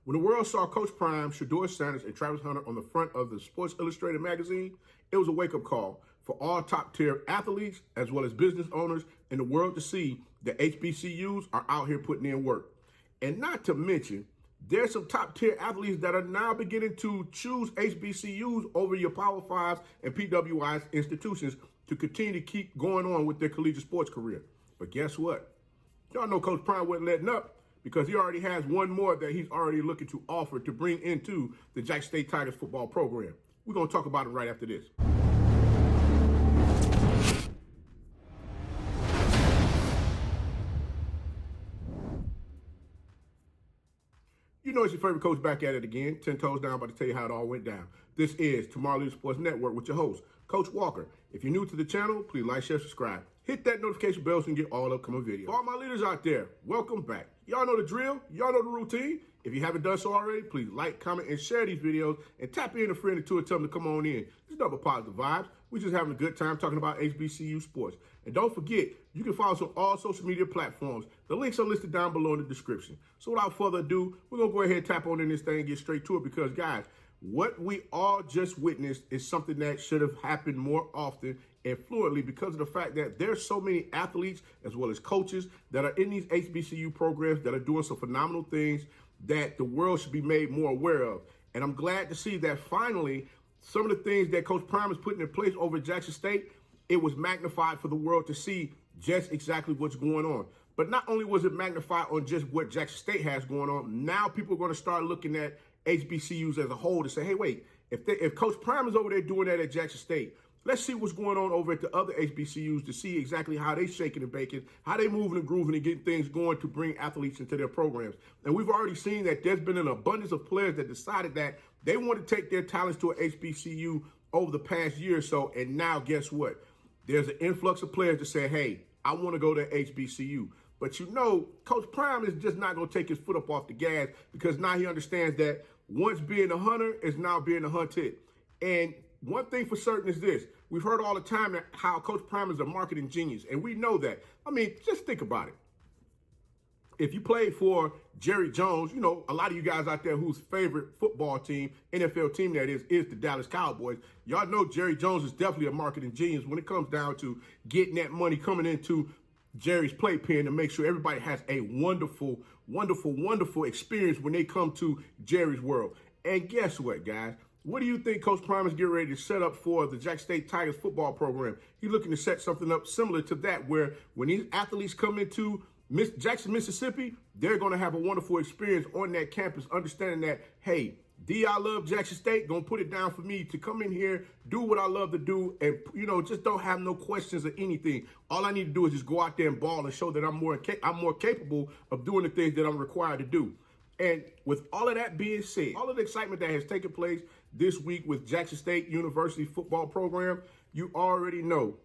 When the world saw Coach Prime, Shedeur Sanders, and Travis Hunter on the front of the Sports Illustrated magazine, it was a wake-up call for all top-tier athletes as well as business owners in the world to see that HBCUs are out here putting in work. And not to mention, there's some top-tier athletes that are now beginning to choose HBCUs over your Power Fives and PWIs institutions to continue to keep going on with their collegiate sports career. But guess what? Y'all know Coach Prime wasn't letting up, because he already has one more that he's already looking to offer to bring into the Jackson State Tigers football program. We're going to talk about it right after this. You know it's your favorite coach back at it again, 10 toes down, about to tell you how it all went down. This is Tomorrow Leader Sports Network with your host, Coach Walker. If you're new to the channel, please like, share, subscribe. Hit that notification bell so you can get all upcoming videos. For all my leaders out there, welcome back. Y'all know the drill. Y'all know the routine. If you haven't done so already, please like, comment, and share these videos, and tap in a friend or two and tell them to come on in. There's nothing but positive vibes. We're just having a good time talking about HBCU sports. And don't forget, you can follow us on all social media platforms. The links are listed down below in the description. So without further ado, we're going to go ahead and tap on in this thing and get straight to it, because, guys, what we all just witnessed is something that should have happened more often and fluently, because of the fact that there's so many athletes as well as coaches that are in these HBCU programs that are doing some phenomenal things that the world should be made more aware of. And I'm glad to see that finally some of the things that Coach Prime is putting in place over at Jackson State, it was magnified for the world to see just exactly what's going on. But not only was it magnified on just what Jackson State has going on, now people are going to start looking at HBCUs as a whole to say, hey, wait, if Coach Prime is over there doing that at Jackson State, let's see what's going on over at the other HBCUs to see exactly how they shaking and baking, how they moving and grooving and getting things going to bring athletes into their programs. And we've already seen that there's been an abundance of players that decided that they want to take their talents to an HBCU over the past year or so. And now guess what? There's an influx of players that say, hey, I want to go to HBCU. But you know, Coach Prime is just not going to take his foot up off the gas, because now he understands that once being a hunter is now being a hunted. And one thing for certain is this. We've heard all the time that how Coach Prime is a marketing genius, and we know that. I mean, just think about it. If you played for Jerry Jones, you know, a lot of you guys out there whose favorite football team, NFL team that is the Dallas Cowboys, y'all know Jerry Jones is definitely a marketing genius when it comes down to getting that money coming into Jerry's playpen to make sure everybody has a wonderful, wonderful, wonderful experience when they come to Jerry's world. And guess what, guys? What do you think Coach Prime is getting ready to set up for the Jackson State Tigers football program? He's looking to set something up similar to that, where when these athletes come into Jackson, Mississippi, they're going to have a wonderful experience on that campus, understanding that, hey, I love Jackson State, going to put it down for me to come in here, do what I love to do, and, you know, just don't have no questions or anything. All I need to do is just go out there and ball and show that I'm more capable of doing the things that I'm required to do. And with all of that being said, all of the excitement that has taken place this week with Jackson State University football program, you already know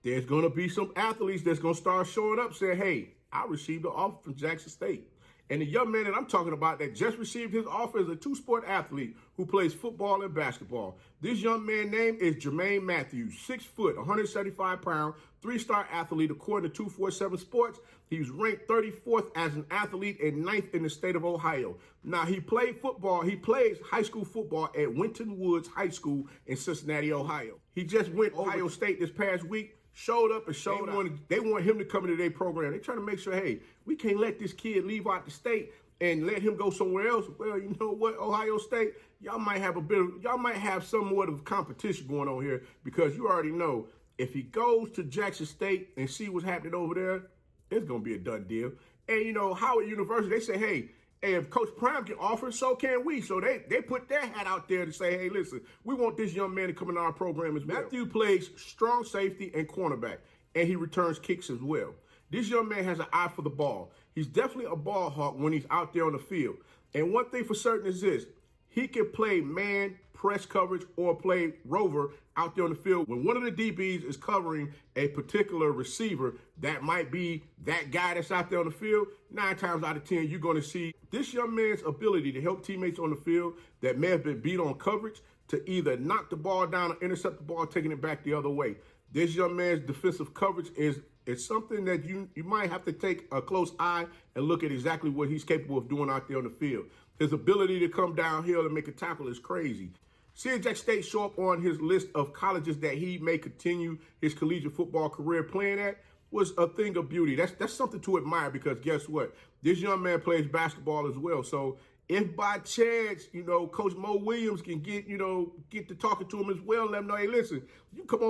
there's going to be some athletes that's going to start showing up saying, hey, I received an offer from Jackson State. And the young man that I'm talking about that just received his offer is a two-sport athlete who plays football and basketball. This young man's name is Jermaine Matthews, 6 foot, 175 pound, 3-star athlete according to 247 Sports. He was ranked 34th as an athlete and 9th in the state of Ohio. Now, he played football. He plays high school football at Winton Woods High School in Cincinnati, Ohio. He just went to Ohio State this past week. Showed up and showed out. They want him to come into their program. They're trying to make sure, hey, we can't let this kid leave out the state and let him go somewhere else. Well, you know what, Ohio State, y'all might have somewhat of competition going on here, because you already know if he goes to Jackson State and see what's happening over there, it's going to be a done deal. And, you know, Howard University, they say, hey, if Coach Prime can offer, so can we. So they put their hat out there to say, hey, listen, we want this young man to come in our program as well. Matthew plays strong safety and cornerback, and he returns kicks as well. This young man has an eye for the ball. He's definitely a ball hawk when he's out there on the field. And one thing for certain is this. He can play man, press coverage, or play rover out there on the field. When one of the DBs is covering a particular receiver, that might be that guy that's out there on the field, 9 times out of 10, you're going to see this young man's ability to help teammates on the field that may have been beat on coverage to either knock the ball down or intercept the ball, taking it back the other way. This young man's defensive coverage is something that you might have to take a close eye and look at exactly what he's capable of doing out there on the field. His ability to come downhill and make a tackle is crazy. Seeing Jack State show up on his list of colleges that he may continue his collegiate football career playing at was a thing of beauty. That's something to admire, because guess what? This young man plays basketball as well. So if by chance, Coach Mo Williams can get to talking to him as well, let him know, hey, listen, you come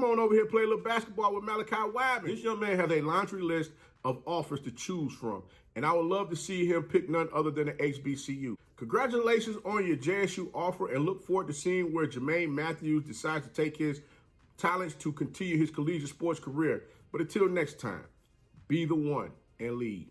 on over here, play a little basketball with Malachi Wideman. This young man has a laundry list of offers to choose from, and I would love to see him pick none other than the HBCU. Congratulations on your JSU offer, and look forward to seeing where Jermaine Matthews decides to take his talents to continue his collegiate sports career. But until next time, be the one and lead.